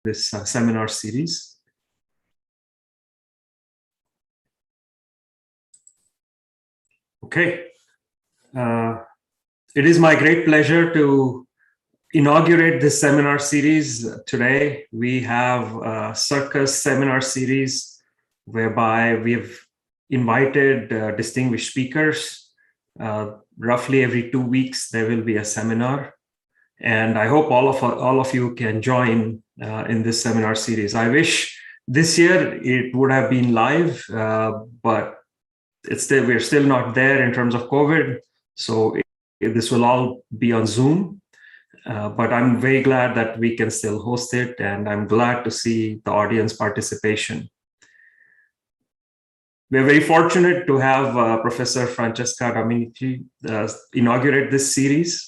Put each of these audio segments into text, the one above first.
this seminar series. Okay. It is my great pleasure to inaugurate this seminar series today. We have a circus seminar series whereby we've invited distinguished speakers. Roughly every 2 weeks, there will be a seminar. And I hope all of you can join in this seminar series. I wish this year it would have been live, but we're still not there in terms of COVID. So this will all be on Zoom. But I'm very glad that we can still host it, and I'm glad to see the audience participation. We're very fortunate to have Professor Francesca Dominici inaugurate this series.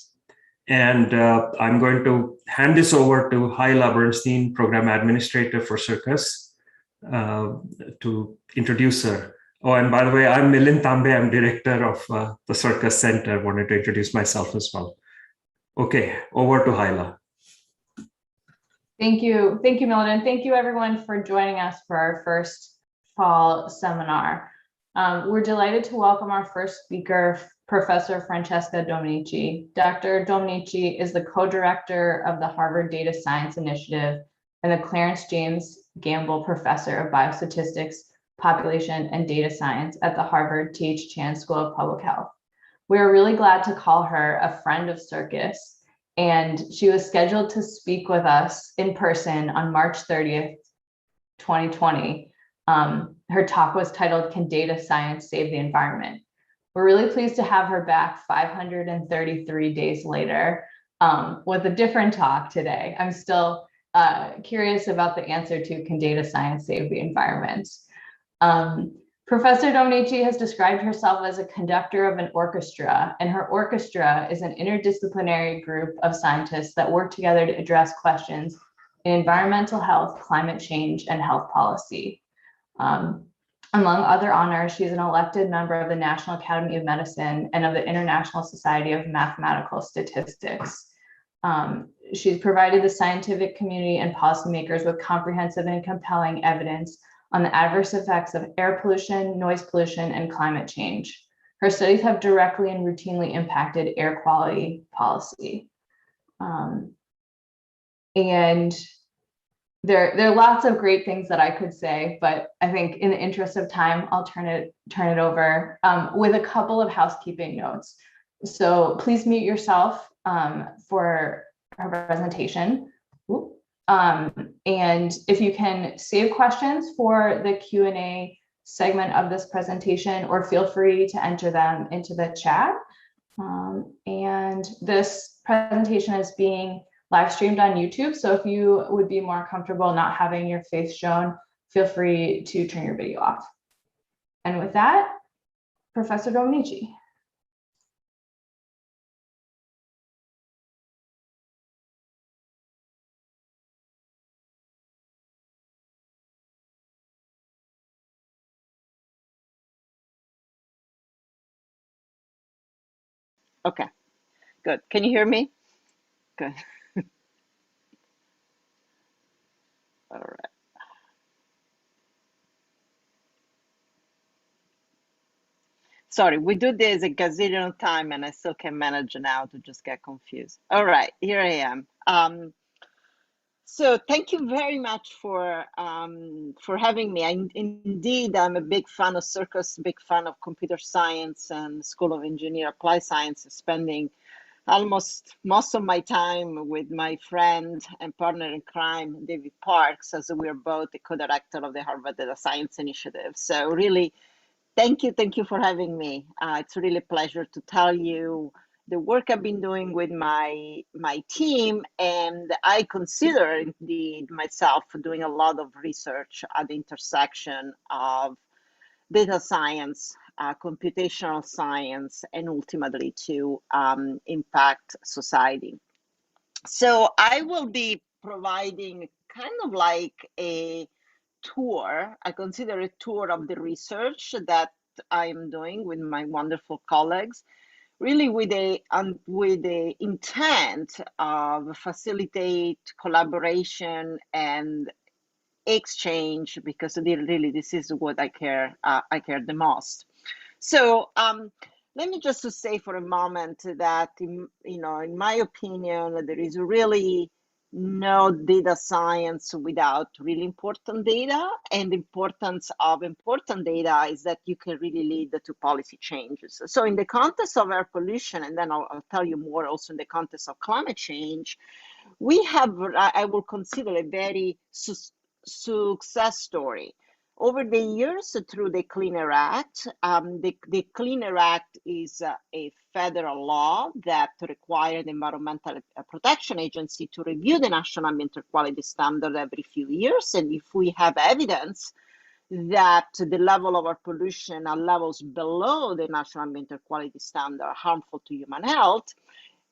And I'm going to hand this over to Hyla Bernstein, Program Administrator for Circus, to introduce her. Oh, and by the way, I'm Milind Tambe. I'm Director of the Circus Center. I wanted to introduce myself as well. Okay, over to Hyla. Thank you, Milind, and thank you everyone for joining us for our first fall seminar. We're delighted to welcome our first speaker, Professor Francesca Dominici. Dr. Dominici is the co-director of the Harvard Data Science Initiative and the Clarence James Gamble Professor of Biostatistics, Population and Data Science at the Harvard T.H. Chan School of Public Health. We are really glad to call her a friend of Circus, and she was scheduled to speak with us in person on March 30th, 2020. Her talk was titled, "Can Data Science Save the Environment?" We're really pleased to have her back 533 days later with a different talk today. I'm still curious about the answer to, can data science save the environment? Professor Dominici has described herself as a conductor of an orchestra, and her orchestra is an interdisciplinary group of scientists that work together to address questions in environmental health, climate change, and health policy. Among other honors, she's an elected member of the National Academy of Medicine and of the International Society of Mathematical Statistics. She's provided the scientific community and policymakers with comprehensive and compelling evidence on the adverse effects of air pollution, noise pollution, and climate change. Her studies have directly and routinely impacted air quality policy. And there are lots of great things that I could say, but I think in the interest of time, I'll turn it over with a couple of housekeeping notes. So please mute yourself for her presentation. And if you can save questions for the Q&A segment of this presentation, or feel free to enter them into the chat. And this presentation is being live streamed on YouTube. So if you would be more comfortable not having your face shown, feel free to turn your video off. And with that, Professor Dominici. Okay, good. Can you hear me? Good. All right. Sorry, we do this a gazillion time and I still can manage now to just get confused. All right, here I am. So thank you very much for having me. Indeed, I'm a big fan of Circus, big fan of computer science and School of Engineering Applied Science, spending almost most of my time with my friend and partner in crime, David Parks, as we are both the co-director of the Harvard Data Science Initiative. So really, thank you for having me. It's really a pleasure to tell you the work I've been doing with my team, and I consider indeed myself doing a lot of research at the intersection of data science, computational science, and ultimately to impact society. So I will be providing kind of like a tour. I consider a tour of the research that I am doing with my wonderful colleagues. really with the intent of facilitate collaboration and exchange, because really this is what I care the most. So let me just to say for a moment that in my opinion, there is really no data science without really important data, and the importance of important data is that you can really lead to policy changes. So in the context of air pollution, and then I'll tell you more also in the context of climate change, we have, I will consider a very success story. Over the years, through the Clean Air Act, the Clean Air Act is a federal law that required the Environmental Protection Agency to review the national ambient air quality standard every few years. And if we have evidence that the level of air pollution are levels below the national ambient air quality standard are harmful to human health,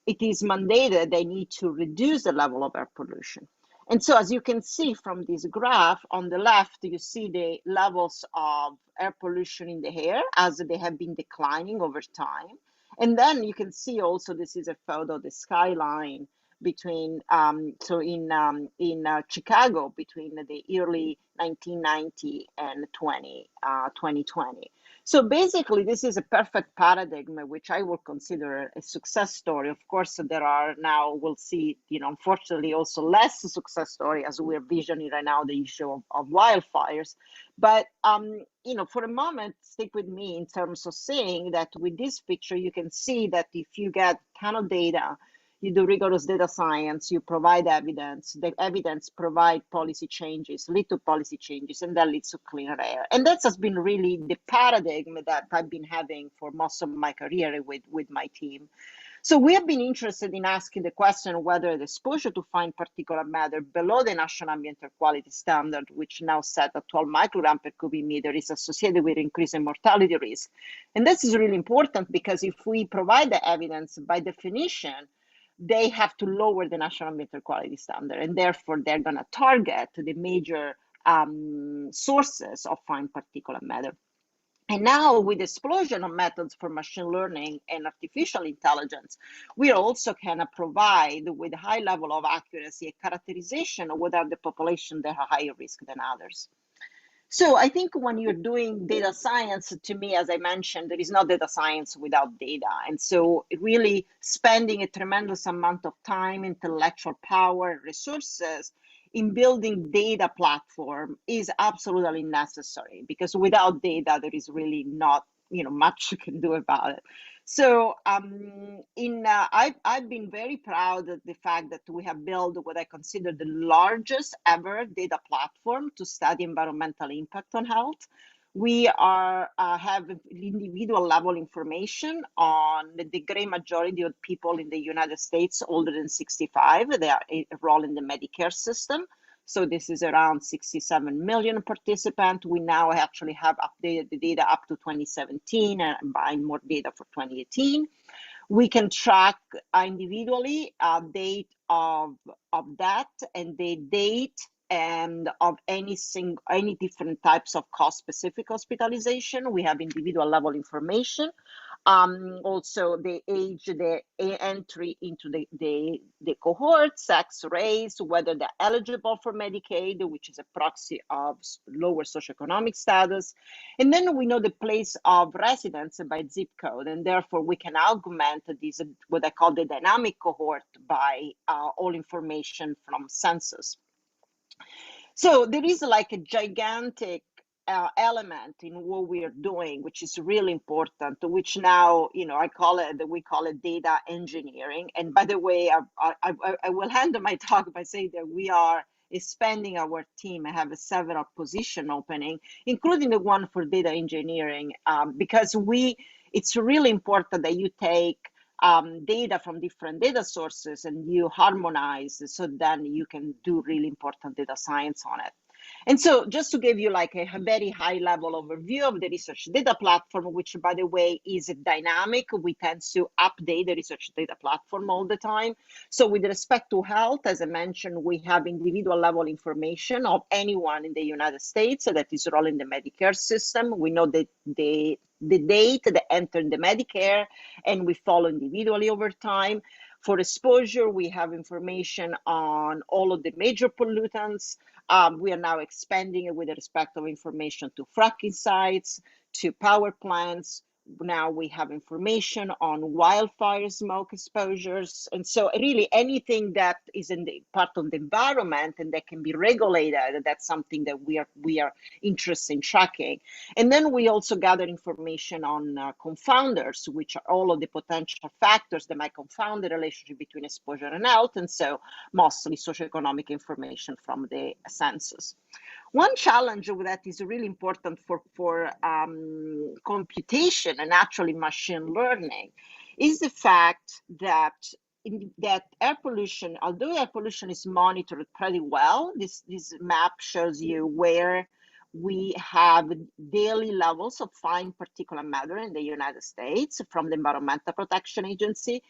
it is mandated they need to reduce the level of air pollution. And so as you can see from this graph, on the left, you see the levels of air pollution in the air as they have been declining over time. And then you can see also, this is a photo of the skyline between, in Chicago, between the early 1990 and 2020. So basically, this is a perfect paradigm, which I will consider a success story. Of course, there are now, we'll see, unfortunately, also less success story as we're visioning right now the issue of wildfires. But, for a moment, stick with me in terms of saying that with this picture, you can see that if you get a ton of data, you do rigorous data science, you provide evidence, the evidence provide policy changes, lead to policy changes, and that leads to cleaner air. And that has been really the paradigm that I've been having for most of my career with my team. So we have been interested in asking the question whether the exposure to fine particulate matter below the national ambient air quality standard, which now set at 12 microgram per cubic meter, is associated with increase in mortality risk. And this is really important because if we provide the evidence, by definition, they have to lower the national ambient air quality standard, and therefore they're going to target the major sources of fine particulate matter. And now with the explosion of methods for machine learning and artificial intelligence, we also can provide with a high level of accuracy a characterization of what are the population that are higher risk than others. So I think when you're doing data science, to me, as I mentioned, there is no data science without data. And so really spending a tremendous amount of time, intellectual power, resources in building data platform is absolutely necessary, because without data, there is really not much you can do about it. So I've been very proud of the fact that we have built what I consider the largest ever data platform to study environmental impact on health. We have individual level information on the great majority of people in the United States older than 65. They are enrolled in the Medicare system. So this is around 67 million participants. We now actually have updated the data up to 2017 and buying more data for 2018. We can track individually date of death and the date and of any different types of cause-specific hospitalization. We have individual level information. Also the age, the entry into the cohort, sex, race, whether they're eligible for Medicaid, which is a proxy of lower socioeconomic status. And then we know the place of residence by zip code, and therefore we can augment this, what I call the dynamic cohort, by all information from census. So there is like a gigantic element in what we are doing, which is really important, which now, we call it data engineering. And by the way, I will end my talk by saying that we are expanding our team. I have several position opening, including the one for data engineering, because it's really important that you take data from different data sources and you harmonize, so then you can do really important data science on it. And so just to give you like a very high level overview of the research data platform, which by the way is dynamic, we tend to update the research data platform all the time. So with respect to health, as I mentioned, we have individual level information of anyone in the United States that is enrolled in the Medicare system. We know that the date they enter the Medicare, and we follow individually over time. For exposure, we have information on all of the major pollutants. We are now expanding it with respect of information to fracking sites, to power plants. Now we have information on wildfire smoke exposures. And so really anything that is in the part of the environment and that can be regulated, that's something that we are interested in tracking. And then we also gather information on confounders, which are all of the potential factors that might confound the relationship between exposure and health. And so mostly socioeconomic information from the census. One challenge that is really important for computation and actually machine learning is the fact that air pollution, although air pollution is monitored pretty well, this map shows you where we have daily levels of fine particulate matter in the United States from the Environmental Protection Agency.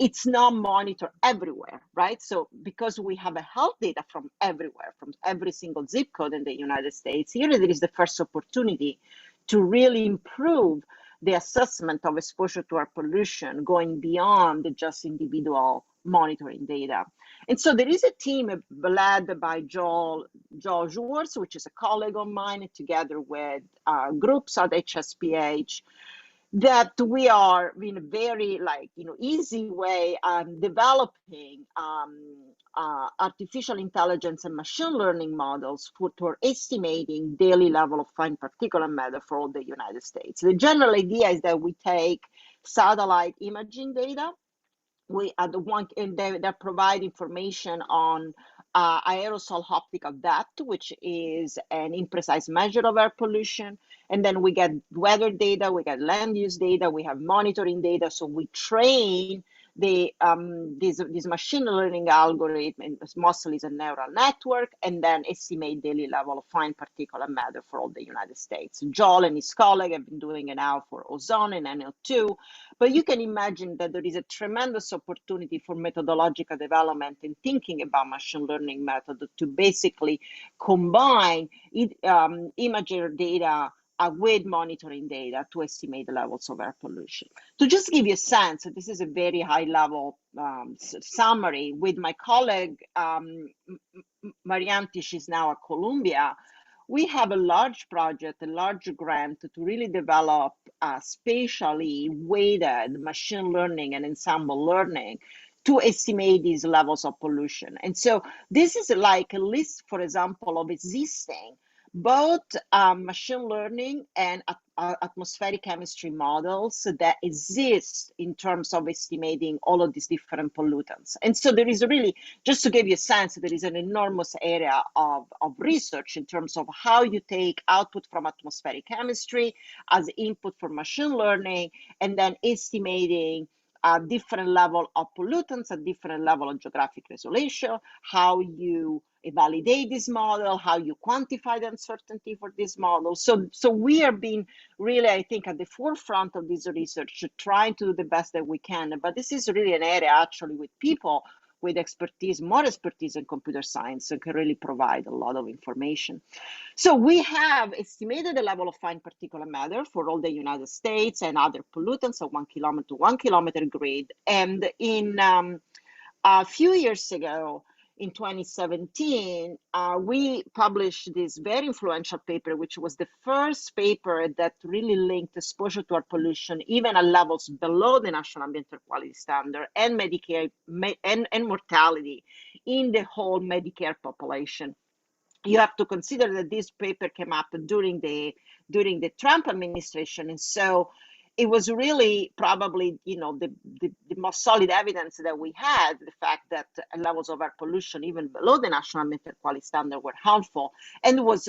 It's not monitored everywhere, right? So because we have a health data from everywhere, from every single zip code in the United States, here there is the first opportunity to really improve the assessment of exposure to air pollution, going beyond just individual monitoring data. And so there is a team led by Joel Schwartz, which is a colleague of mine, together with groups at HSPH, that we are in a very easy way developing artificial intelligence and machine learning models for estimating daily level of fine particulate matter for all the United States. The general idea is that we take satellite imaging data, they provide information on aerosol optical depth, which is an imprecise measure of air pollution. And then we get weather data, we get land use data, we have monitoring data. So we train this machine learning algorithm, mostly is a neural network, and then estimate daily level of fine particulate matter for all the United States. Joel and his colleague have been doing it now for ozone and NO2, but you can imagine that there is a tremendous opportunity for methodological development in thinking about machine learning method to basically combine imagery data with monitoring data to estimate the levels of air pollution. To just give you a sense, this is a very high level summary with my colleague, Marianti, she's now at Columbia. We have a large project, a large grant to really develop spatially weighted machine learning and ensemble learning to estimate these levels of pollution. And so this is like a list, for example, of existing both machine learning and atmospheric chemistry models that exist in terms of estimating all of these different pollutants. And so there is really, just to give you a sense, there is an enormous area of research in terms of how you take output from atmospheric chemistry as input for machine learning, and then estimating a different level of pollutants, a different level of geographic resolution, how you validate this model, how you quantify the uncertainty for this model. So we are being really, I think, at the forefront of this research, trying to do the best that we can. But this is really an area actually with people with expertise, more expertise in computer science, and can really provide a lot of information. So we have estimated the level of fine particulate matter for all the United States and other pollutants of 1 kilometer to 1 kilometer grid. And in a few years ago, in 2017, we published this very influential paper, which was the first paper that really linked exposure to air pollution, even at levels below the National Ambient Air Quality Standard, and Medicare and mortality in the whole Medicare population. You have to consider that this paper came up during the Trump administration, and so it was really probably, the most solid evidence that we had, the fact that levels of air pollution, even below the National Ambient Air Quality Standard, were harmful, and was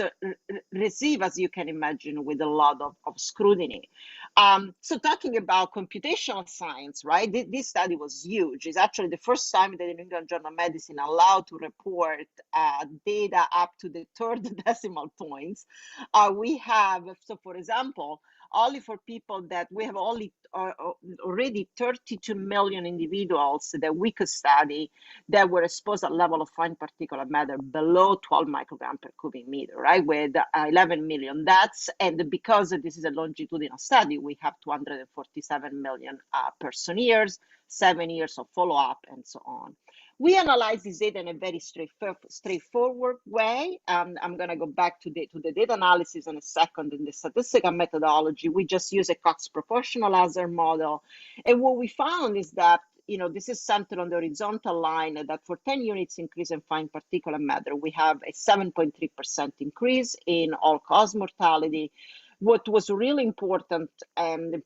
received, as you can imagine, with a lot of scrutiny. So talking about computational science, right? This study was huge. It's actually the first time that the New England Journal of Medicine allowed to report data up to the third decimal points. We have, so for example, only for people that we have already 32 million individuals that we could study that were exposed at level of fine particulate matter below 12 microgram per cubic meter, right, with 11 million deaths. And because this is a longitudinal study, we have 247 million person years, 7 years of follow-up, and so on. We analyze this data in a very straightforward way. I'm going to go back to the data analysis in a second. In the statistical methodology, we just use a Cox proportional hazard model. And what we found is that, this is centered on the horizontal line, that for 10 units increase in fine particulate matter, we have a 7.3% increase in all-cause mortality. What was really important and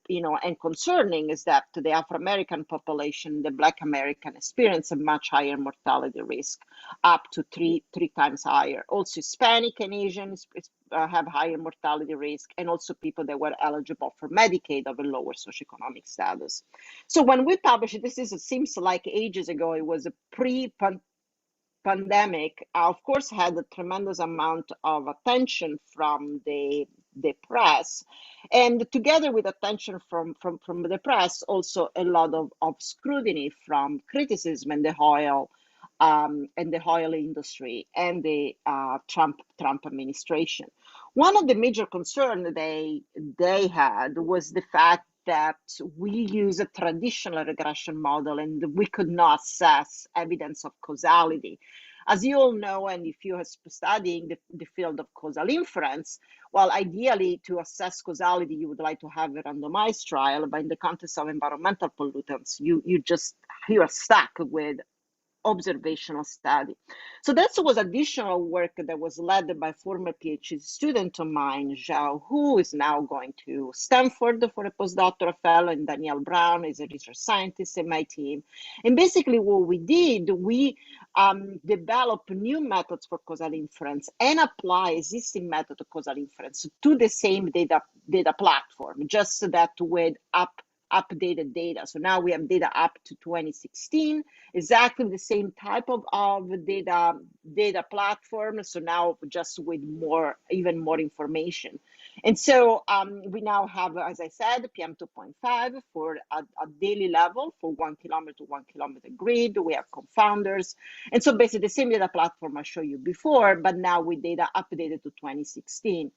concerning is that the Afro-American population, the Black American, experience a much higher mortality risk, up to three times higher. Also, Hispanic and Asians have higher mortality risk, and also people that were eligible for Medicaid of a lower socioeconomic status. So when we published it, it seems like ages ago. It was a pre-pandemic, of course, had a tremendous amount of attention from the press, and together with attention from the press, also a lot of scrutiny from criticism in the oil industry and the Trump administration. One of the major concerns they had was the fact that we use a traditional regression model and we could not assess evidence of causality. As you all know, and if you are studying the field of causal inference, well, ideally, to assess causality, you would like to have a randomized trial, but in the context of environmental pollutants, you are stuck with observational study. So that was additional work that was led by former PhD student of mine, Zhao, who is now going to Stanford for a postdoctoral fellow, and Danielle Brown is a research scientist in my team. And basically what we did, we developed new methods for causal inference and apply existing method of causal inference to the same data platform, just so that with updated data. So now we have data up to 2016, exactly the same type of data platform. So now just with even more information. And so we now have, as I said, PM 2.5 for a daily level for 1 kilometer to 1 kilometer grid. We have confounders. And so basically the same data platform I showed you before, but now with data updated to 2016.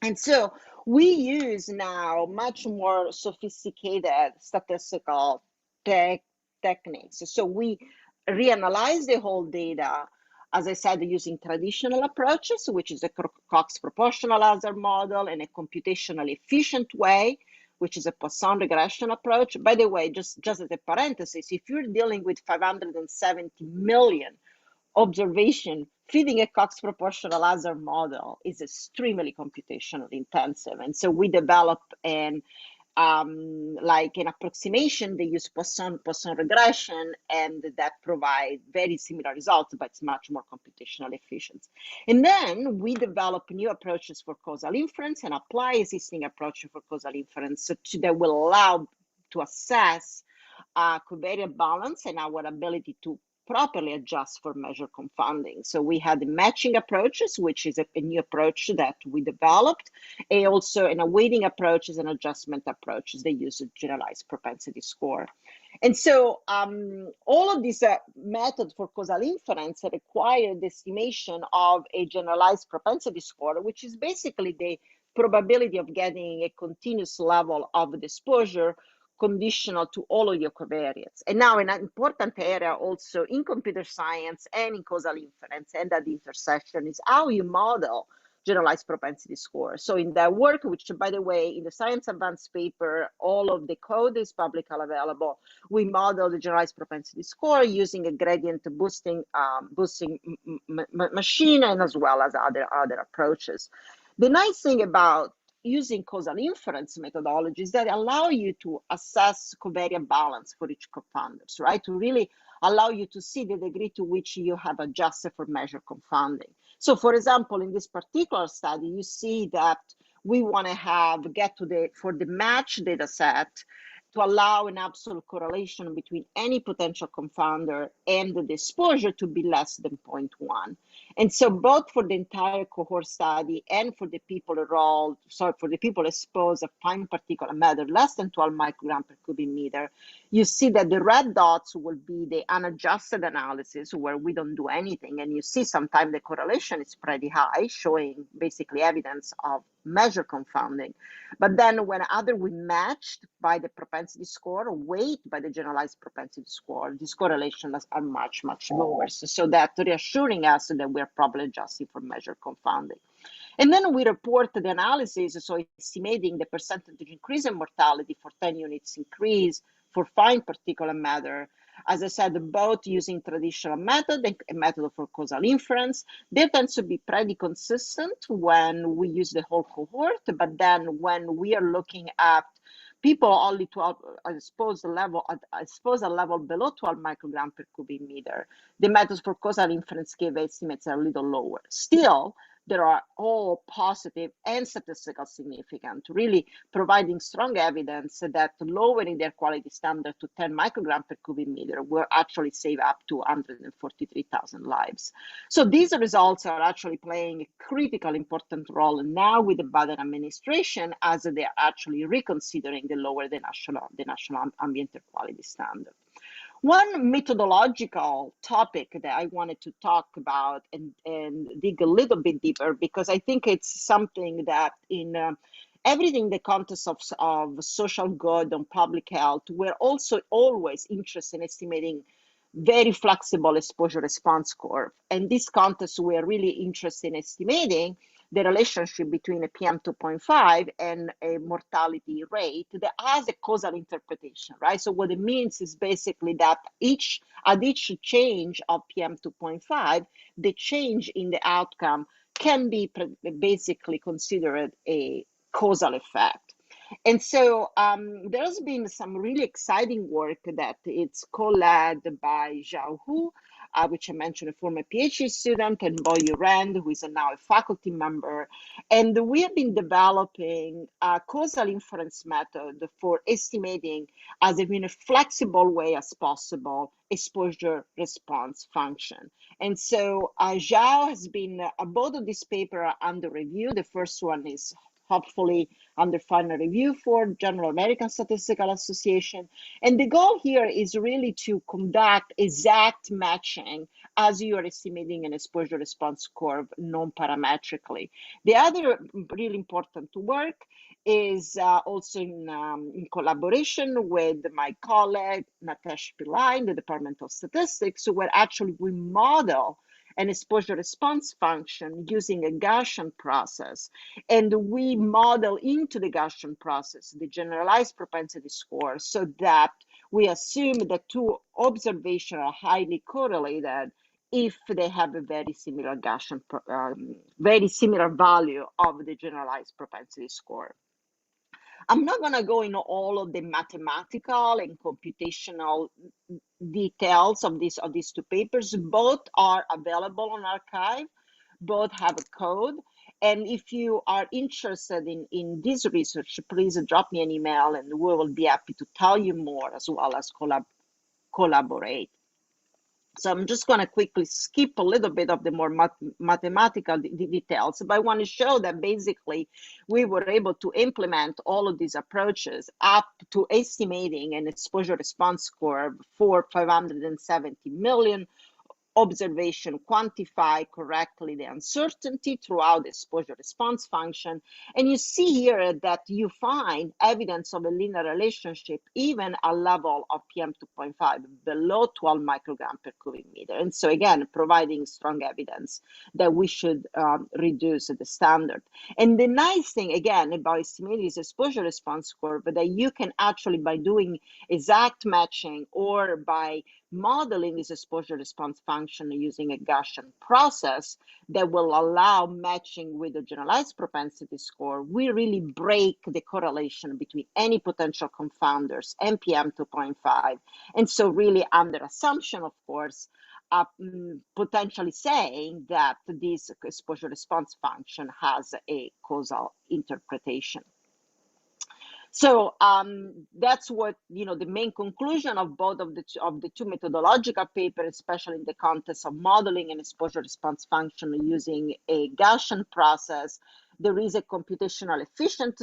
And so we use now much more sophisticated statistical techniques. So we reanalyze the whole data, as I said, using traditional approaches, which is a Cox proportional hazard model, and a computationally efficient way, which is a Poisson regression approach. By the way, just as a parenthesis, if you're dealing with 570 million observation, feeding a Cox proportional hazard model is extremely computationally intensive. And so we develop an approximation. They use Poisson regression, and that provide very similar results, but it's much more computationally efficient. And then we develop new approaches for causal inference and apply existing approaches for causal inference that will allow to assess covariate balance and our ability to properly adjust for measure confounding. So we had the matching approaches, which is a new approach that we developed, and also an awaiting approaches and adjustment approaches. They use a generalized propensity score. And so all of these methods for causal inference require the estimation of a generalized propensity score, which is basically the probability of getting a continuous level of exposure conditional to all of your covariates. And now an important area also in computer science and in causal inference and at the intersection is how you model generalized propensity score. So in that work, which by the way, in the Science Advanced paper, all of the code is publicly available, we model the generalized propensity score using a gradient boosting machine, and as well as other approaches. The nice thing about using causal inference methodologies that allow you to assess covariant balance for each confounders, right? To really allow you to see the degree to which you have adjusted for measure confounding. So for example, in this particular study, you see that we want to get to for the match data set to allow an absolute correlation between any potential confounder and the exposure to be less than 0.1. And so both for the entire cohort study and for the people for the people exposed to fine particulate matter less than 12 microgram per cubic meter, you see that the red dots will be the unadjusted analysis where we don't do anything. And you see sometimes the correlation is pretty high, showing basically evidence of measure confounding. But then when we matched by the propensity score, weight by the generalized propensity score, these correlations are much, much lower. So that reassuring us that we're probably adjusting for measure confounding. And then we report the analysis, so estimating the percentage increase in mortality for 10 units increase for fine particulate matter. As I said, both using traditional method and a method for causal inference. There tends to be pretty consistent when we use the whole cohort, but then when we are looking at people only 12 exposed a level below 12 microgram per cubic meter, the methods for causal inference give estimates are a little lower. Still, they are all positive and statistical significant, really providing strong evidence that lowering their quality standard to 10 microgram per cubic meter will actually save up to 143,000 lives. So these results are actually playing a critical important role now with the Biden administration as they're actually reconsidering the lower the national ambient air quality standard. One methodological topic that I wanted to talk about and dig a little bit deeper, because I think it's something that in everything in the context of social good and public health, we're also always interested in estimating very flexible exposure response curve. And this context, we are really interested in estimating the relationship between a PM 2.5 and a mortality rate that has a causal interpretation, right? So what it means is basically that at each change of PM 2.5, the change in the outcome can be basically considered a causal effect. And so there's been some really exciting work that it's co-led by Zhao Hu, which I mentioned, a former PhD student, and Boyu Rand, who is now a faculty member. And we have been developing a causal inference method for estimating as in a flexible way as possible exposure response function. And so Zhao has been, both of these papers are under review. The first one is hopefully under final review for General American Statistical Association. And the goal here is really to conduct exact matching as you are estimating an exposure response curve non-parametrically. The other really important work is also in collaboration with my colleague, Natesh Pillai, in the Department of Statistics, where actually we model an exposure response function using a Gaussian process. And we model into the Gaussian process the generalized propensity score so that we assume that two observations are highly correlated if they have a very similar Gaussian, very similar value of the generalized propensity score. I'm not going to go into all of the mathematical and computational details of these two papers. Both are available on arXiv. Both have a code. And if you are interested in this research, please drop me an email and we will be happy to tell you more as well as collaborate. So I'm just going to quickly skip a little bit of the more mathematical details, but I want to show that basically we were able to implement all of these approaches up to estimating an exposure response curve for 570 million observation, quantify correctly the uncertainty throughout the exposure response function. And you see here that you find evidence of a linear relationship even at level of PM 2.5 below 12 microgram per cubic meter. And so again, providing strong evidence that we should reduce the standard. And the nice thing again about estimating this exposure response curve, that you can actually, by doing exact matching or by modeling this exposure response function using a Gaussian process that will allow matching with the generalized propensity score, we really break the correlation between any potential confounders and PM 2.5. And so really under assumption, of course, potentially saying that this exposure response function has a causal interpretation. So that's what, the main conclusion of both of the two methodological papers, especially in the context of modeling an exposure response function using a Gaussian process. There is a computational efficient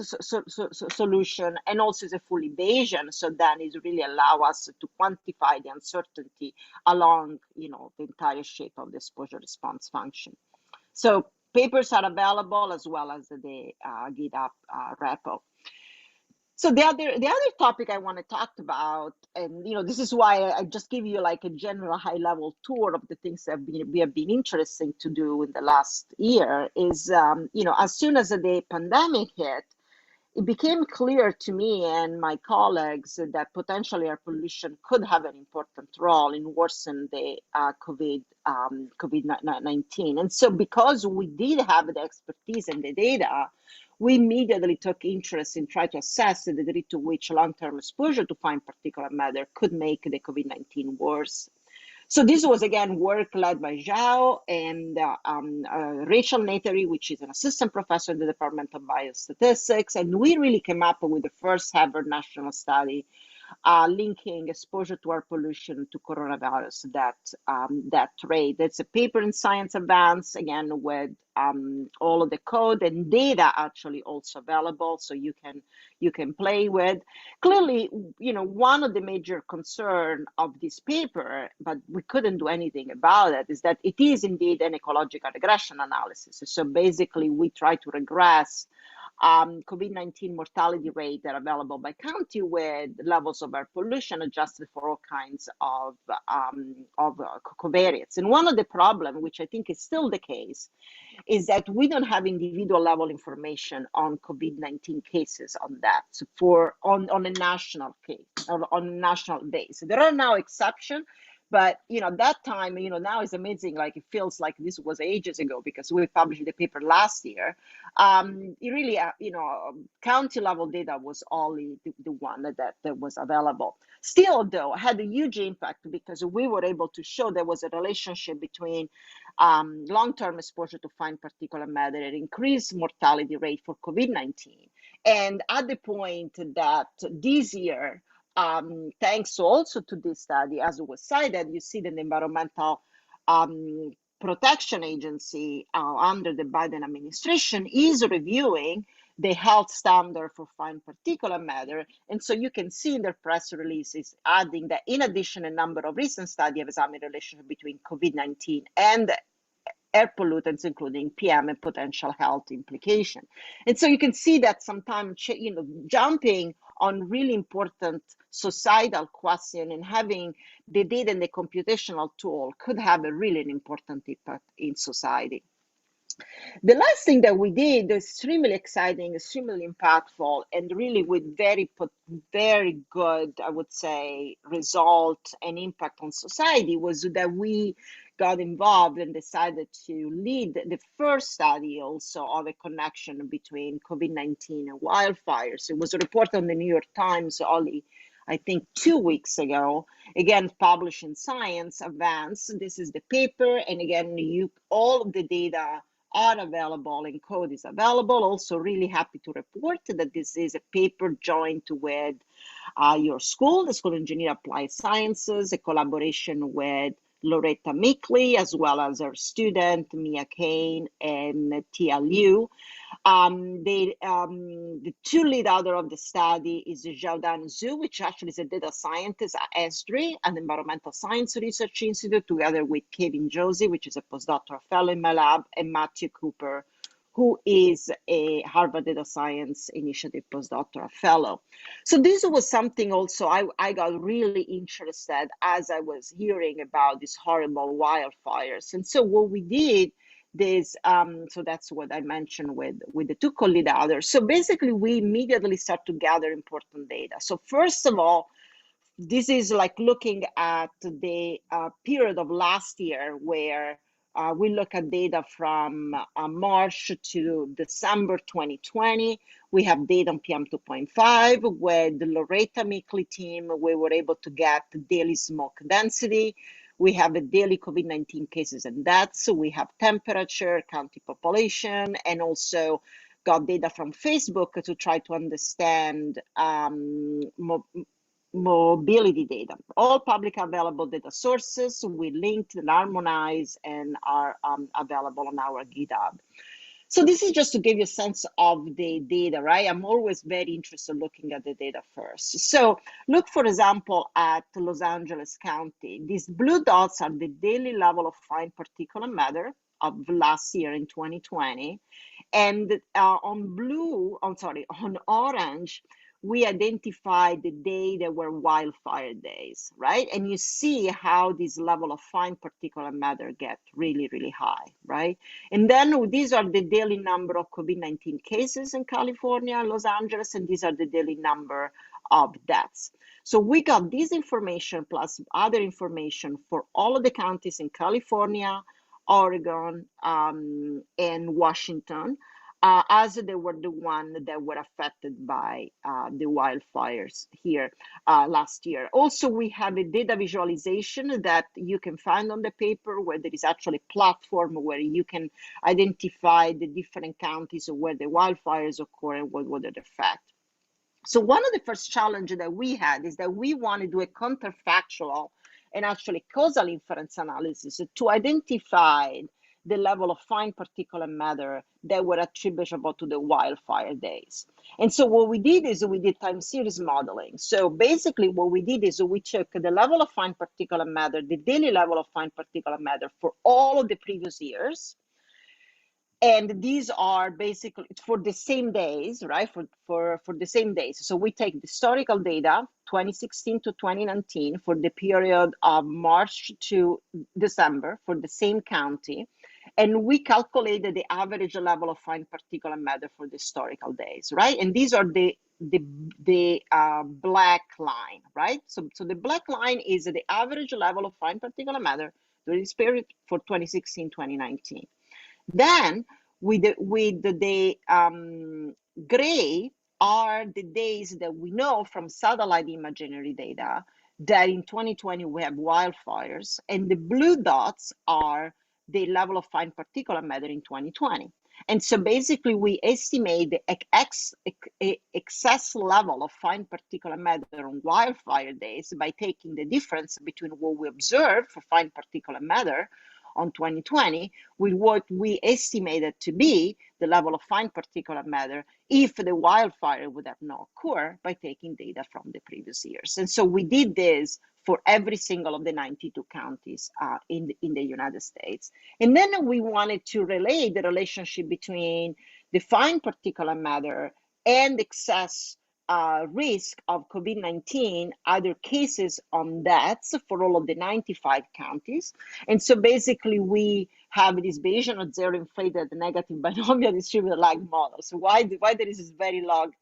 solution, and also is a full Bayesian. So then it really allows us to quantify the uncertainty along, the entire shape of the exposure response function. So papers are available as well as the GitHub repo. So the other topic I want to talk about, and this is why I just give you like a general high level tour of the things that we have been interested to do in the last year, is as soon as the pandemic hit, it became clear to me and my colleagues that potentially air pollution could have an important role in worsening the COVID-19. And so because we did have the expertise and the data, we immediately took interest in trying to assess the degree to which long-term exposure to fine particulate matter could make the COVID-19 worse. So this was, again, work led by Zhao and Rachel Nethery, which is an assistant professor in the Department of Biostatistics. And we really came up with the first ever national study linking exposure to air pollution to coronavirus, that rate. It's a paper in Science Advance, again, with all of the code and data actually also available, so you can play with. Clearly, one of the major concern of this paper, but we couldn't do anything about it, is that it is indeed an ecological regression analysis. So basically, we try to regress COVID-19 mortality rate that are available by county with levels of air pollution adjusted for all kinds of covariates. And one of the problems, which I think is still the case, is that we don't have individual level information on COVID-19 cases on that, so on a national case, or on a national base. There are now exceptions. But, that time, now is amazing. Like, it feels like this was ages ago because we published the paper last year. It really, county level data was only the one that was available. Still, though, had a huge impact because we were able to show there was a relationship between long-term exposure to fine particulate matter and increased mortality rate for COVID-19. And at the point that this year, thanks also to this study, as it was cited, you see that the Environmental Protection Agency under the Biden administration is reviewing the health standard for fine particulate matter. And so you can see in their press release is adding that in addition, a number of recent studies have examined the relationship between COVID-19 and air pollutants, including PM and potential health implication. And so you can see that sometimes, jumping on really important societal question and having the data and the computational tool could have a really important impact in society. The last thing that we did, extremely exciting, extremely impactful, and really with very good, I would say, result and impact on society, was that we got involved and decided to lead the first study also of a connection between COVID-19 and wildfires. It was a report on the New York Times only, I think, 2 weeks ago, again, published in Science Advance. This is the paper, and again, all of the data are available and code is available. Also really happy to report that this is a paper joined with your school, the School of Engineering Applied Sciences, a collaboration with Loretta Mickley, as well as our student, Mia Kane and Tia Liu. The two lead author of the study is Xiaodan Zhu, which actually is a data scientist at Esri, an environmental science research institute, together with Kevin Josie, which is a postdoctoral fellow in my lab, and Matthew Cooper, who is a Harvard Data Science Initiative postdoctoral fellow. So this was something also I got really interested as I was hearing about these horrible wildfires. And so what we did is, so that's what I mentioned with the two co-lead authors. So basically we immediately start to gather important data. So first of all, this is like looking at the period of last year where we look at data from March to December 2020. We have data on PM 2.5 with the Loretta Mickley team. We were able to get the daily smoke density. We have the daily COVID-19 cases and deaths. So we have temperature, county population, and also got data from Facebook to try to understand mobility data. All public available data sources we linked and harmonized and are available on our GitHub. So this is just to give you a sense of the data, right? I'm always very interested in looking at the data first. So look, for example, at Los Angeles County. These blue dots are the daily level of fine particulate matter of last year in 2020. And on orange, we identified the day there were wildfire days, right? And you see how this level of fine particulate matter get really, really high, right? And then these are the daily number of COVID-19 cases in California, Los Angeles, and these are the daily number of deaths. So we got this information plus other information for all of the counties in California, Oregon, and Washington, as they were the ones that were affected by the wildfires here last year. Also, we have a data visualization that you can find on the paper where there is actually a platform where you can identify the different counties where the wildfires occur and what were the effect. So one of the first challenges that we had is that we want to do a counterfactual and actually causal inference analysis to identify the level of fine particulate matter that were attributable to the wildfire days. And so what we did is we did time series modeling. So basically what we did is we took the level of fine particulate matter, the daily level of fine particulate matter for all of the previous years. And these are basically for the same days, right? For the same days. So we take the historical data, 2016 to 2019, for the period of March to December for the same county. And we calculated the average level of fine particulate matter for the historical days, right? And these are the black line, right? So the black line is the average level of fine particulate matter during this period for 2016-2019. Then with the gray are the days that we know from satellite imagery data that in 2020 we have wildfires, and the blue dots are the level of fine particulate matter in 2020. And so basically we estimate the excess level of fine particulate matter on wildfire days by taking the difference between what we observe for fine particulate matter on 2020 with what we estimated to be the level of fine particulate matter if the wildfire would have not occurred by taking data from the previous years. And so we did this for every single of the 92 counties in the United States. And then we wanted to relate the relationship between the fine particulate matter and excess risk of COVID-19, either cases on deaths for all of the 95 counties. And so basically we have this Bayesian of zero inflated negative binomial distributed lag model. So why there is this very long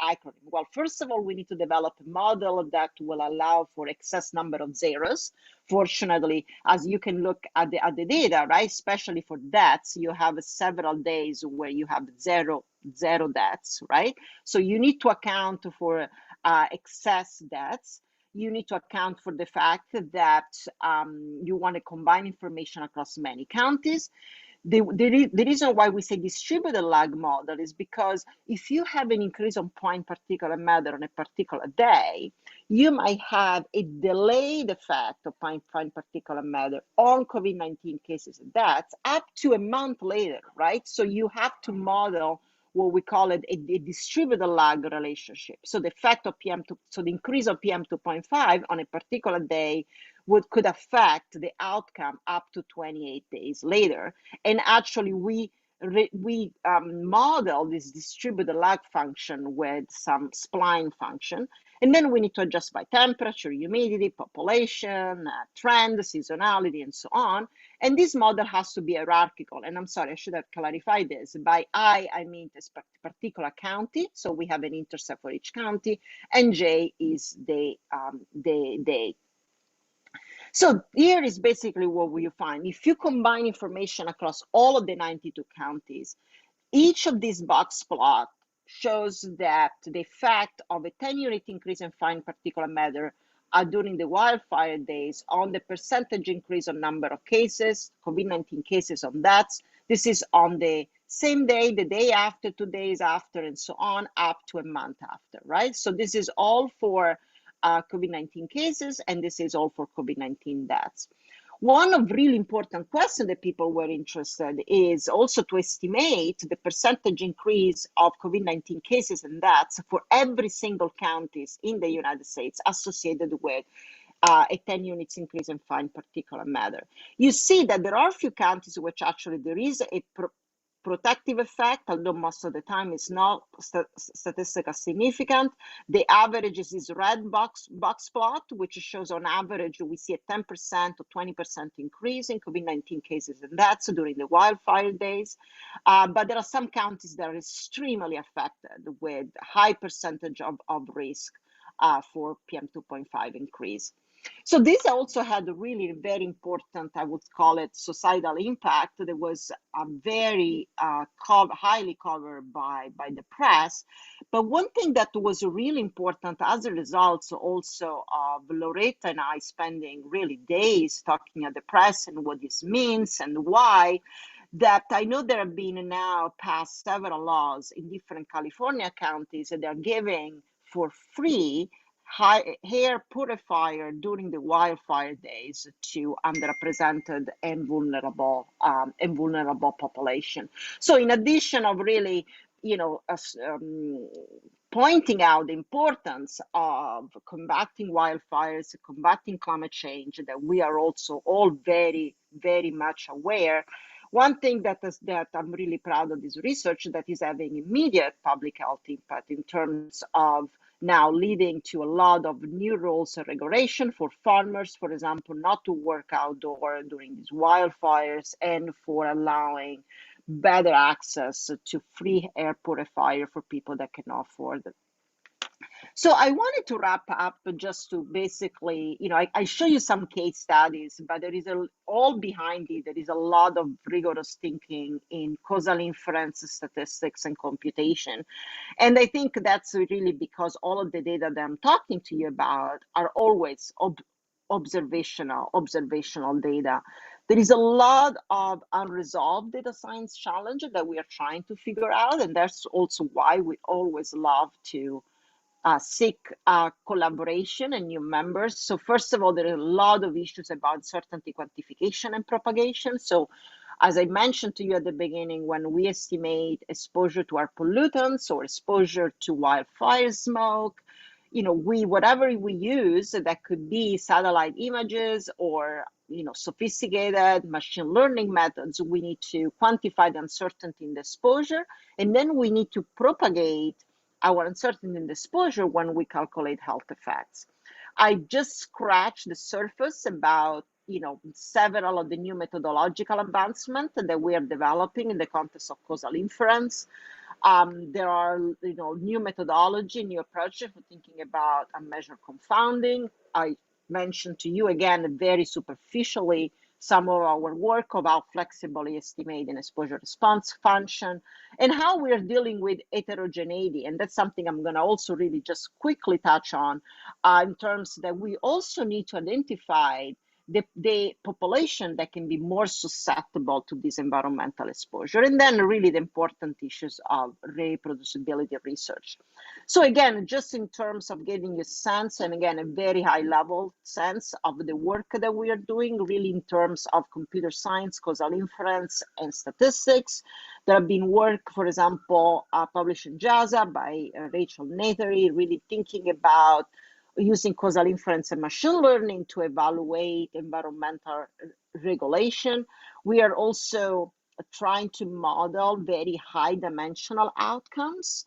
acronym? Well, first of all, we need to develop a model that will allow for excess number of zeros. Fortunately, as you can look at the data, right, especially for deaths, you have several days where you have zero deaths, right? So you need to account for excess deaths. You need to account for the fact that you want to combine information across many counties. The reason why we say distributed lag model is because if you have an increase on fine particulate matter on a particular day, you might have a delayed effect of fine particulate matter on COVID-19 cases and deaths up to a month later, right? So you have to model what we call it a distributed lag relationship. So the effect of so the increase of PM 2.5 on a particular day could affect the outcome up to 28 days later. And actually we model this distributed lag function with some spline function. And then we need to adjust by temperature, humidity, population, trend, seasonality, and so on. And this model has to be hierarchical. And I'm sorry, I should have clarified this. By I mean this particular county. So we have an intercept for each county, and J is the day. So here is basically what you find. If you combine information across all of the 92 counties, each of these box plots shows that the effect of a 10-unit increase in fine particulate matter during the wildfire days on the percentage increase on number of cases, COVID-19 cases on deaths. This is on the same day, the day after, 2 days after, and so on, up to a month after, right? So this is all for COVID-19 cases, and this is all for COVID-19 deaths. One of really important questions that people were interested is also to estimate the percentage increase of COVID-19 cases and deaths for every single counties in the United States associated with a 10 units increase in fine particulate matter. You see that there are a few counties which actually there is a protective effect, although most of the time it's not statistically significant. The average is this red box plot, which shows on average we see a 10% or 20% increase in COVID-19 cases and deaths during the wildfire days. But there are some counties that are extremely affected with high percentage of risk for PM2.5 increase. So this also had a really very important, I would call it, suicidal impact that was very highly covered by the press. But one thing that was really important as a result also of Loretta and I spending really days talking at the press and what this means and why, that I know there have been now passed several laws in different California counties that are giving for free hair purifier during the wildfire days to underrepresented and vulnerable population. So in addition of really, pointing out the importance of combating wildfires, combating climate change, that we are also all very, very much aware. One thing that I'm really proud of this research that is having immediate public health impact in terms of now leading to a lot of new rules and regulation for farmers, for example, not to work outdoor during these wildfires, and for allowing better access to free air purifier for people that cannot afford it. So I wanted to wrap up just to basically, I show you some case studies, but there is all behind it. There is a lot of rigorous thinking in causal inference, statistics, and computation. And I think that's really because all of the data that I'm talking to you about are always observational data. There is a lot of unresolved data science challenge that we are trying to figure out. And that's also why we always love to seek collaboration and new members. So first of all, there are a lot of issues about uncertainty quantification and propagation. So as I mentioned to you at the beginning, when we estimate exposure to our pollutants or exposure to wildfire smoke, whatever we use, that could be satellite images or sophisticated machine learning methods, we need to quantify the uncertainty in the exposure, and then we need to propagate our uncertainty in the exposure when we calculate health effects. I just scratched the surface about several of the new methodological advancements that we are developing in the context of causal inference. There are new methodology, new approaches for thinking about unmeasured confounding. I mentioned to you again very superficially some of our work of how flexibly estimating exposure response function and how we're dealing with heterogeneity. And that's something I'm going to also really just quickly touch on in terms that we also need to identify the population that can be more susceptible to this environmental exposure, and then really the important issues of reproducibility research. So again, just in terms of getting a sense, and again, a very high level sense of the work that we are doing, really in terms of computer science, causal inference, and statistics. There have been work, for example, published in JASA by Rachel Nethery, really thinking about using causal inference and machine learning to evaluate environmental regulation. We are also trying to model very high dimensional outcomes.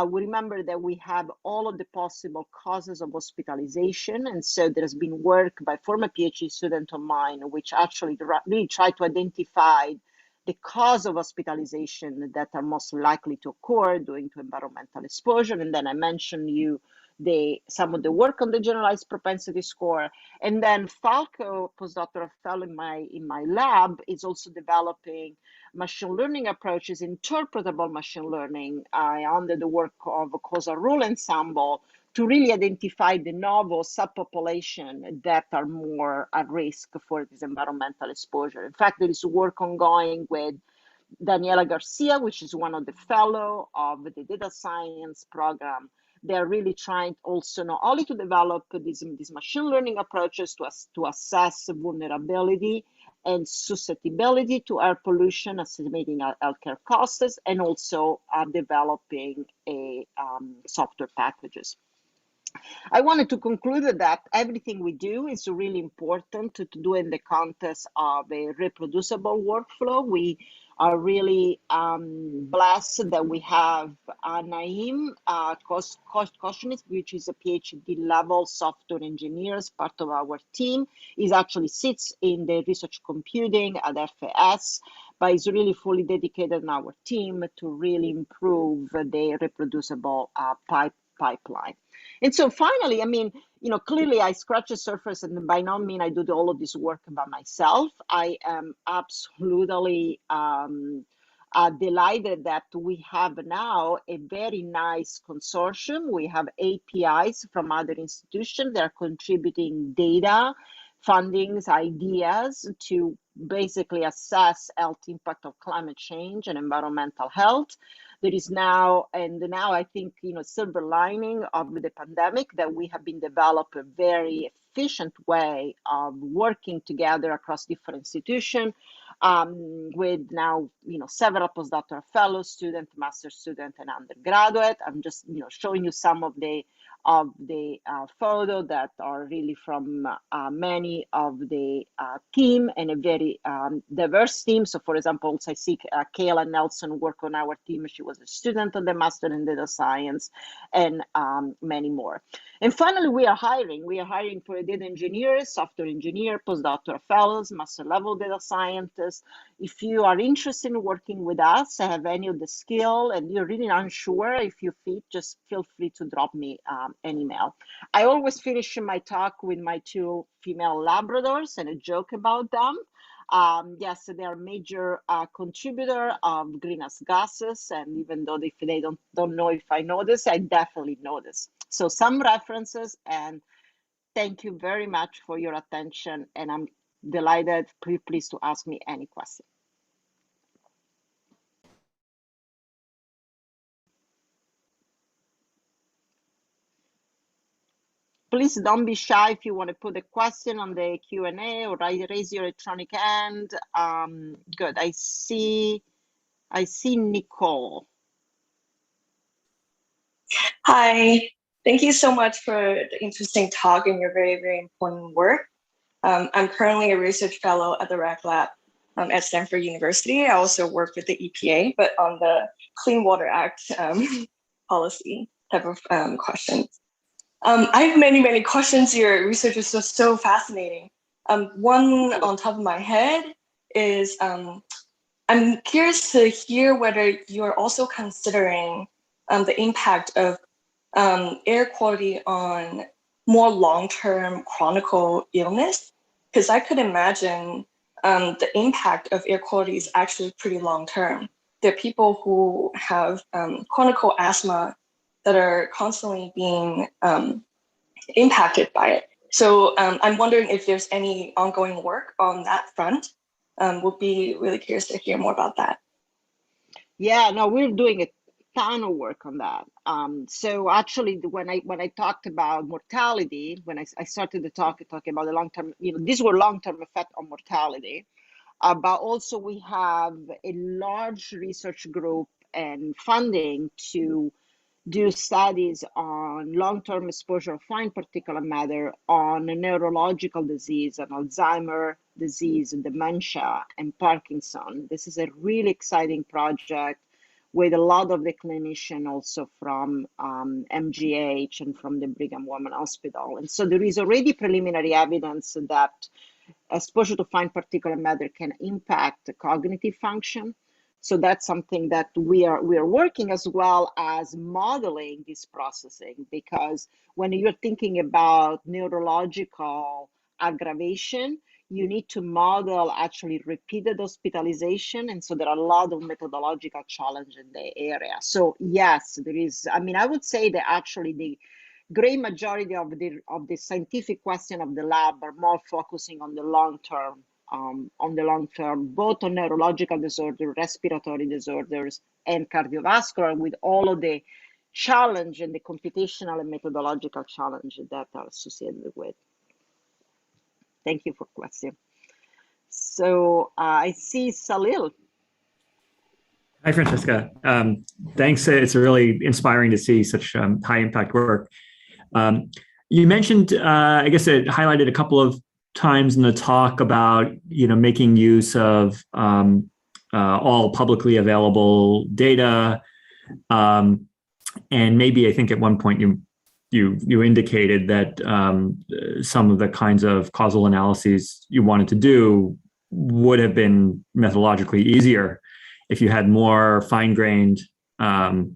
We remember that we have all of the possible causes of hospitalization. And so there's been work by former PhD student of mine, which actually really tried to identify the cause of hospitalization that are most likely to occur due to environmental exposure. And then I mentioned you some of the work on the generalized propensity score. And then Falco, postdoctoral fellow in my lab, is also developing machine learning approaches, interpretable machine learning under the work of a causal rule ensemble to really identify the novel subpopulation that are more at risk for this environmental exposure. In fact, there is work ongoing with Daniela Garcia, which is one of the fellow of the data science program. They're really trying also not only to develop these machine learning approaches to assess vulnerability and susceptibility to air pollution, estimating healthcare costs, and also developing software packages. I wanted to conclude that everything we do is really important to do in the context of a reproducible workflow. We are really blessed that we have Naeem Koshinis, which is a PhD level software engineer as part of our team. He actually sits in the research computing at FAS, but is really fully dedicated in our team to really improve the reproducible pipeline. And so finally, I mean, clearly I scratch the surface, and by no means I do all of this work by myself. I am absolutely delighted that we have now a very nice consortium. We have APIs from other institutions that are contributing data, fundings, ideas to basically assess health impact of climate change and environmental health. There is now, I think, silver lining of the pandemic, that we have been developed a very efficient way of working together across different institutions, with now, several postdoctoral fellow student, master student, and undergraduate. I'm just, showing you some of the photo that are really from many of the team, and a very diverse team. So for example, I see Kayla Nelson work on our team. She was a student of the Master in Data Science, and many more. And finally, we are hiring for a data engineer, software engineer, postdoctoral fellows, master level data scientists. If you are interested in working with us, have any of the skill, and you're really unsure if you fit, just feel free to drop me an email. I always finish my talk with my two female Labradors and a joke about them. Yes, they are major contributor of greenhouse gases, and even though if they don't know if I know this, I definitely know this. So some references, and thank you very much for your attention, and I'm delighted. Please to ask me any question. Please don't be shy if you want to put a question on the Q&A, or raise your electronic hand. Good. I see Nicole. Hi. Thank you so much for the interesting talk and your very, very important work. I'm currently a research fellow at the RAC Lab at Stanford University. I also work with the EPA, but on the Clean Water Act policy type of questions. I have many, many questions. Your research is so fascinating. One on top of my head is, I'm curious to hear whether you're also considering the impact of air quality on more long-term chronic illness, because I could imagine the impact of air quality is actually pretty long-term. There are people who have chronic asthma that are constantly being impacted by it. So I'm wondering if there's any ongoing work on that front. Would be really curious to hear more about that. Yeah, no, we're doing a ton of work on that. So actually, when I talked about mortality, when I started the talking about the long-term, these were long-term effect on mortality. But also we have a large research group and funding to do studies on long-term exposure of fine particulate matter on neurological disease and Alzheimer's disease and dementia and Parkinson. This is a really exciting project with a lot of the clinicians also from MGH and from the Brigham Women Hospital. And so there is already preliminary evidence that exposure to fine particulate matter can impact cognitive function. So that's something that we are working, as well as modeling this processing, because when you're thinking about neurological aggravation, you need to model actually repeated hospitalization. And so there are a lot of methodological challenges in the area. So yes, there is, I would say that actually great majority of the scientific question of the lab are more focusing on the long term, both on neurological disorders, respiratory disorders, and cardiovascular, with all of the challenge and the computational and methodological challenges that are associated with. Thank you for question. So I see Salil. Hi, Francesca. Thanks. It's really inspiring to see such high impact work. You mentioned, I guess it highlighted a couple of times in the talk about, making use of all publicly available data. And maybe I think at one point you indicated that some of the kinds of causal analyses you wanted to do would have been methodologically easier if you had more fine-grained,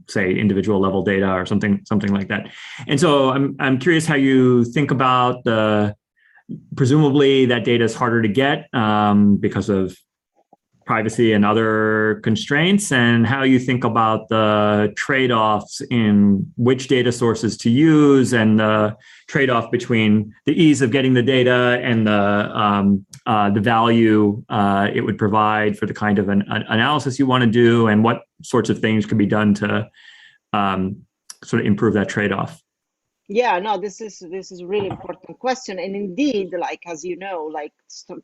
say, individual level data or something like that. And so I'm curious how you think about presumably that data is harder to get because of privacy and other constraints, and how you think about the trade-offs in which data sources to use, and the trade-off between the ease of getting the data and the value it would provide for the kind of an analysis you want to do, and what sorts of things could be done to sort of improve that trade-off. Yeah, no, this is a really important question, and indeed, like, as you know, like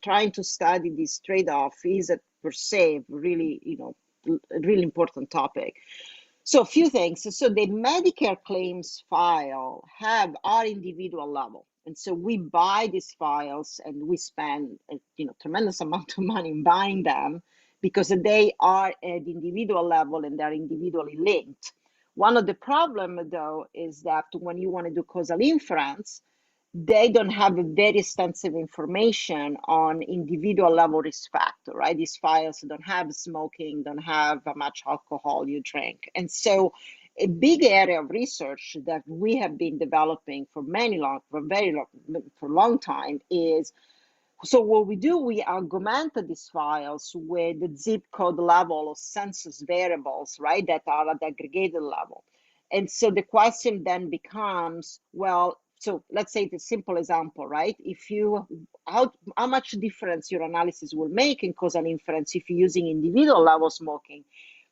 trying to study this trade-off is per se really, a really important topic. So a few things. So the Medicare claims file our individual level, and so we buy these files and we spend tremendous amount of money in buying them because they are at the individual level and they're individually linked. One of the problems, though, is that when you want to do causal inference, they don't have a very extensive information on individual level risk factor, right? These files don't have smoking, don't have how much alcohol you drink. And so a big area of research that we have been developing for a long time is, so what we do, we augment these files with the zip code level of census variables, right, that are at the aggregated level. And so the question then becomes, well, so let's say the simple example, right? If how much difference your analysis will make in causal inference if you're using individual level smoking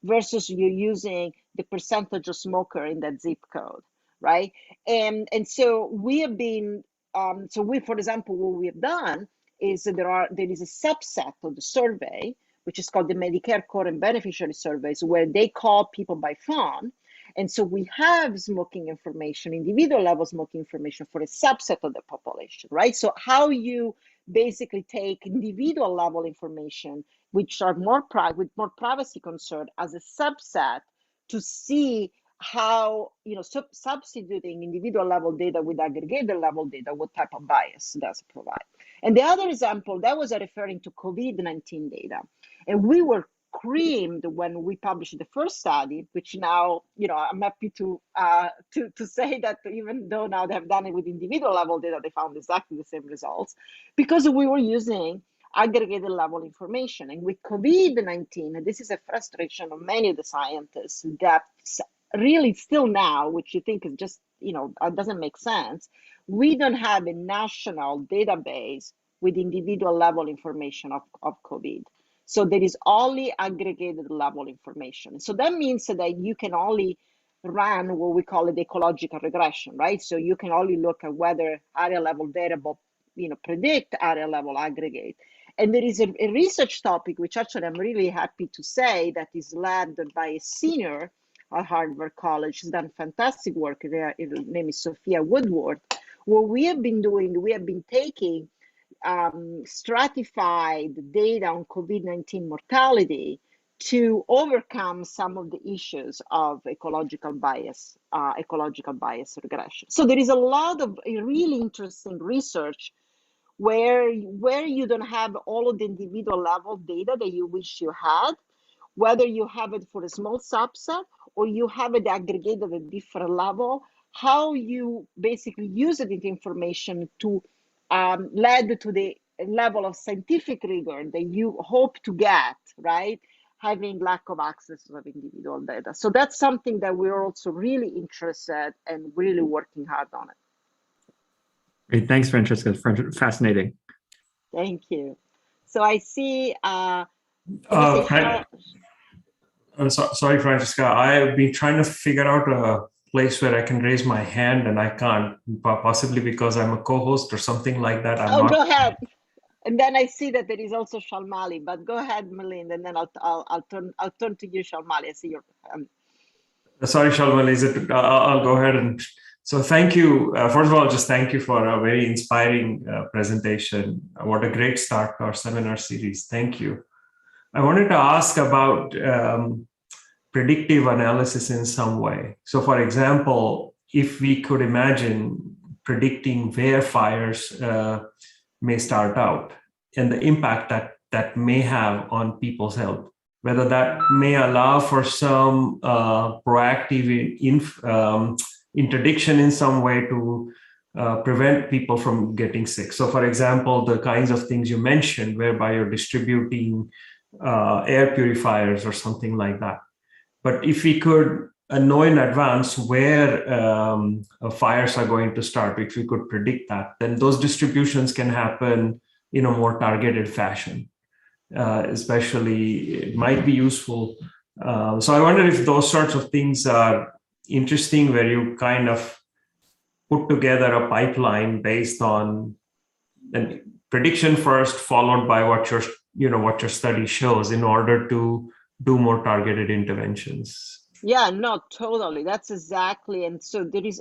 versus you're using the percentage of smoker in that zip code, right? And so we have been, for example, what we have done is that there is a subset of the survey, which is called the Medicare Core and Beneficiary Surveys, where they call people by phone. And so we have smoking information, individual level smoking information for a subset of the population, right? So how you basically take individual level information, which are with more privacy concern, as a subset to see how, substituting individual level data with aggregated level data, what type of bias does it provide? And the other example, that was referring to COVID-19 data. And we were creamed when we published the first study, which now, I'm happy to say that even though now they have done it with individual level data, they found exactly the same results because we were using aggregated level information. And with COVID-19, this is a frustration of many of the scientists that really still now, which you think is just, doesn't make sense, we don't have a national database with individual level information of COVID. So there is only aggregated level information. So that means that you can only run what we call the ecological regression, right? So you can only look at whether area level variable, predict area level aggregate. And there is a research topic, which actually I'm really happy to say that is led by a senior at Harvard College. She's done fantastic work. Her name is Sophia Woodward. What we have been doing, we have been taking stratified data on COVID-19 mortality to overcome some of the issues of ecological bias regression. So there is a lot of really interesting research where you don't have all of the individual level data that you wish you had, whether you have it for a small subset or you have it aggregated at a different level, how you basically use the information to lead to the level of scientific rigor that you hope to get, right? having lack of access to individual data. So that's something that we're also really interested and really working hard on it. Great, thanks, Francesca. Fascinating. Thank you. So I see. Sorry, Francesca. I've been trying to figure out a place where I can raise my hand, and I can't. Possibly because I'm a co-host or something like that. Go ahead. And then I see that there is also Shalmali. But go ahead, Melinda, and then I'll turn to you, Shalmali. I see your. Sorry, Shalmali. I'll go ahead and. So thank you. First of all, just thank you for a very inspiring presentation. What a great start to our seminar series. Thank you. I wanted to ask about predictive analysis in some way. So for example, if we could imagine predicting where fires may start out and the impact that may have on people's health, whether that may allow for some proactive interdiction in some way to prevent people from getting sick. So for example, the kinds of things you mentioned, whereby you're distributing air purifiers or something like that. But if we could know in advance where fires are going to start, if we could predict that, then those distributions can happen in a more targeted fashion. Especially, it might be useful. So I wonder if those sorts of things are interesting, where you kind of put together a pipeline based on a prediction first, followed by what your study shows, in order to do more targeted interventions. Yeah, no, totally. That's exactly. And so there is,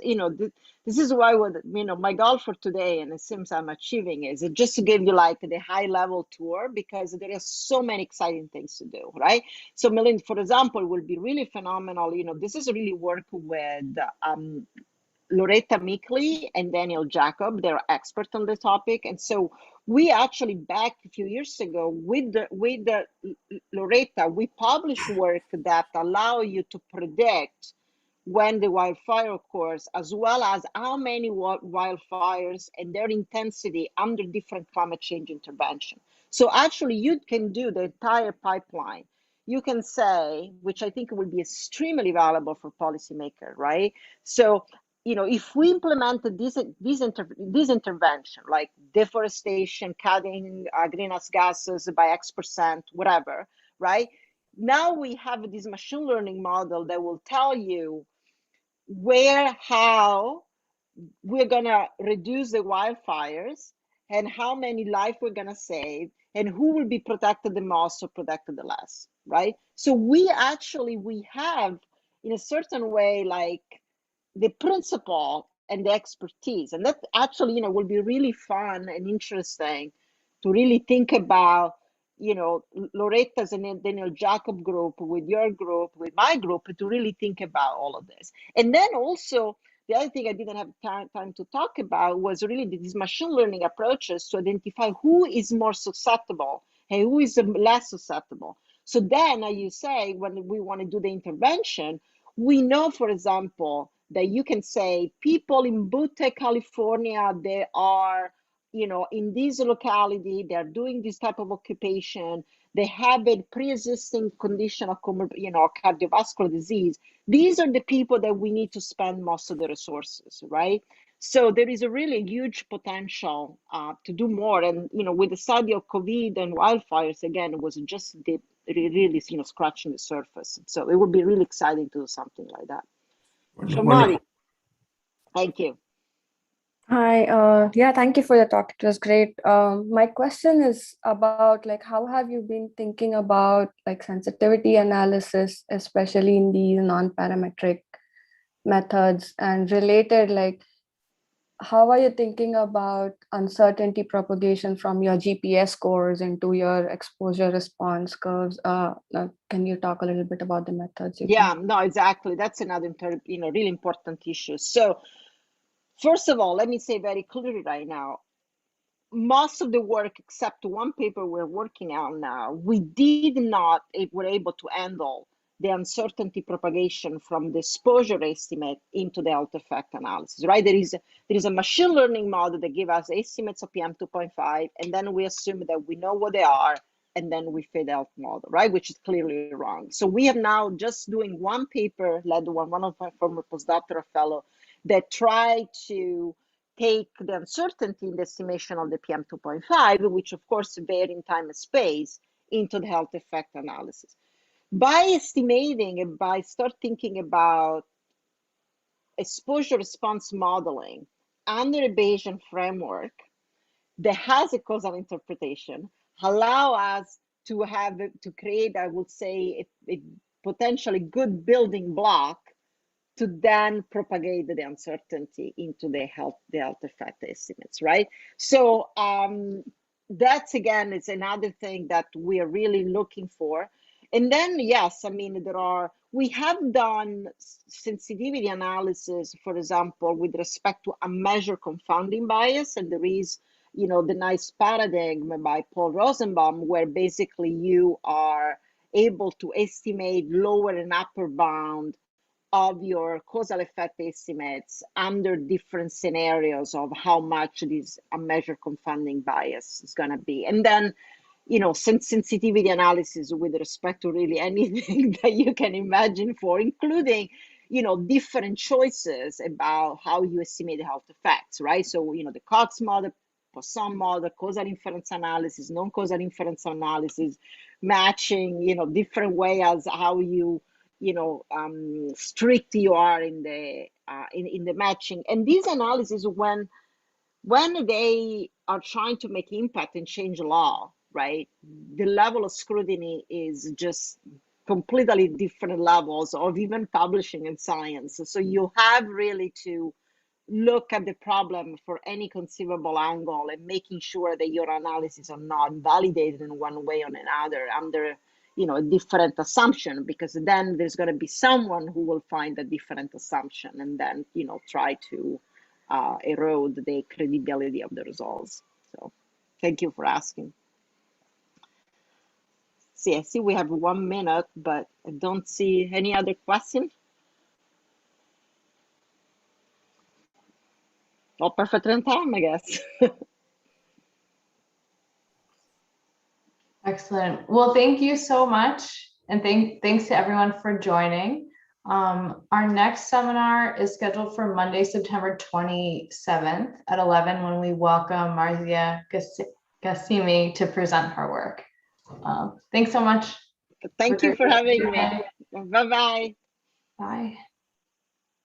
this is why my goal for today, and it seems I'm achieving, is just to give you like the high level tour, because there are so many exciting things to do, right? So Melinda, for example, will be really phenomenal. This is really work with Loretta Mickley and Daniel Jacob. They're experts on the topic. And so we actually, back a few years ago with Loretta, we published work that allow you to predict when the wildfire occurs, as well as how many wildfires and their intensity under different climate change intervention. So actually you can do the entire pipeline. You can say, which I think will be extremely valuable for policymakers, right? So if we implemented this intervention, like deforestation, cutting greenhouse gases by X%, whatever, right? Now we have this machine learning model that will tell you how we're gonna reduce the wildfires and how many lives we're gonna save and who will be protected the most or protected the less, right? So we have, in a certain way, like, the principle and the expertise, and that actually will be really fun and interesting to really think about, Loretta's and Daniel Jacob group with your group, with my group, to really think about all of this. And then also the other thing I didn't have time to talk about was really these machine learning approaches to identify who is more susceptible and who is less susceptible. So then, as you say, when we want to do the intervention, we know, for example, that you can say people in Butte, California, they are, in this locality, they're doing this type of occupation, they have a pre-existing condition of, cardiovascular disease. These are the people that we need to spend most of the resources, right? So there is a really huge potential to do more. And, with the study of COVID and wildfires, again, it was just really, scratching the surface. So it would be really exciting to do something like that. Shamari, thank you. Hi, yeah, thank you for the talk. It was great. My question is about, like, how have you been thinking about, like, sensitivity analysis, especially in these non-parametric methods, and related, like, how are you thinking about uncertainty propagation from your GPS scores into your exposure response curves? Can you talk a little bit about the methods? Yeah, no, exactly. That's another, really important issue. So first of all, let me say very clearly right now, most of the work, except one paper we're working on now, we were able to handle the uncertainty propagation from the exposure estimate into the health effect analysis, right? There is a machine learning model that gives us estimates of PM2.5, and then we assume that we know what they are, and then we fit out model, right? Which is clearly wrong. So we are now just doing one paper, led one of my former postdoctoral fellow, that tried to take the uncertainty in the estimation of the PM 2.5, which of course vary in time and space, into the health effect analysis. By estimating and by start thinking about exposure response modeling under a Bayesian framework that has a causal interpretation, allow us to create, I would say, a potentially good building block to then propagate the uncertainty into the health effect estimates, right? So that's, again, is another thing that we are really looking for. And then, yes, I mean, we have done sensitivity analysis, for example, with respect to unmeasured confounding bias, and there is, you know, the nice paradigm by Paul Rosenbaum, where basically you are able to estimate lower and upper bound of your causal effect estimates under different scenarios of how much this unmeasured confounding bias is going to be. And then, you know, sensitivity analysis with respect to really anything that you can imagine for, including, you know, different choices about how you estimate the health effects, right? So, you know, the Cox model, Poisson model, causal inference analysis, non-causal inference analysis, matching, you know, different ways as how you strict you are in the matching. And these analyses, when they are trying to make impact and change law, right, the level of scrutiny is just completely different levels of even publishing in science. So you have really to look at the problem for any conceivable angle and making sure that your analyses are not validated in one way or another under, you know, a different assumption, because then there's going to be someone who will find a different assumption and then, you know, try to erode the credibility of the results. So thank you for asking. See, I see we have 1 minute, but I don't see any other question. All perfectly on time, I guess. Excellent. Well, thank you so much. And thanks to everyone for joining. Our next seminar is scheduled for Monday, September 27th at 11, when we welcome Marzia Gassimi to present her work. Thanks so much. Thank you for having me. Bye-bye. Bye.